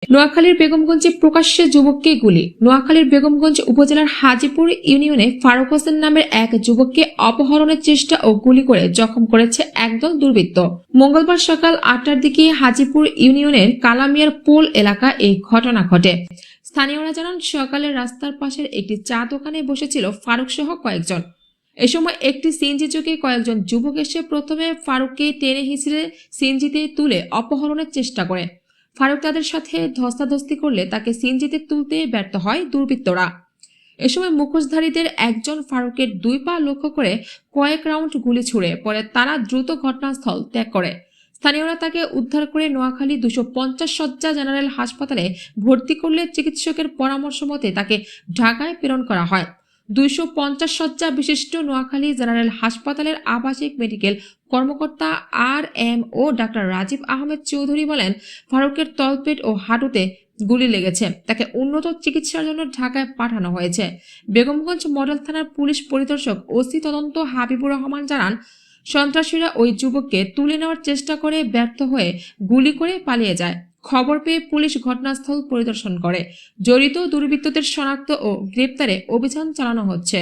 নোয়াখালীর বেগমগঞ্জে প্রকাশ্যে যুবককে গুলি। নোয়াখালীর বেগমগঞ্জ উপজেলার হাজীপুর ইউনিয়নে ফারুক হোসেন নামের এক যুবককে অপহরণের চেষ্টা ও গুলি করে জখম করেছে একদল দুর্বৃত্ত। মঙ্গলবার সকাল 8টার দিকে হাজীপুর ইউনিয়নের কালামিয়ার পোল এলাকা এই ঘটনা ঘটে। স্থানীয়রা জানান, সকালে রাস্তার পাশের একটি চা দোকানে বসেছিল ফারুক সহ কয়েকজন। এ সময় একটি সিএনজি যোগে কয়েকজন যুবক এসে প্রথমে ফারুককে টেনে হিঁচড়ে সিএনজিতে তুলে অপহরণের চেষ্টা করে। ফারুক তাদের সাথে ধস্তাধস্তি করলে তাকে সিএনজিতে তুলতে ব্যর্থ হয় দুর্বৃত্তরা। এ সময় মুখোশধারীদের একজন ফারুকের 2 পা লক্ষ্য করে কয়েক রাউন্ড গুলি ছুড়ে পরে তারা দ্রুত ঘটনাস্থল ত্যাগ করে। স্থানীয়রা তাকে উদ্ধার করে নোয়াখালী 250 শয্যা জেনারেল হাসপাতালে ভর্তি করলে চিকিৎসকের পরামর্শ মতে তাকে ঢাকায় প্রেরণ করা হয়। 250 শয্যা বিশিষ্ট নোয়াখালী জেনারেল হাসপাতালের আবাসিক মেডিকেল কর্মকর্তা RMO ডাক্তার রাজীব আহমেদ চৌধুরী বলেন, ফারুকের তলপেট ও হাঁটুতে গুলি লেগেছে। তাকে উন্নত চিকিৎসার জন্য ঢাকায় পাঠানো হয়েছে। বেগমগঞ্জ মডেল থানার পুলিশ পরিদর্শক ওসি তদন্ত হাবিবুর রহমান জানান, সন্ত্রাসীরা ওই যুবককে তুলে নেওয়ার চেষ্টা করে ব্যর্থ হয়ে গুলি করে পালিয়ে যায়। খবর পেয়ে পুলিশ ঘটনাস্থল পরিদর্শন করে জড়িত দুর্বৃত্তদের শনাক্ত ও গ্রেপ্তারে অভিযান চালানো হচ্ছে।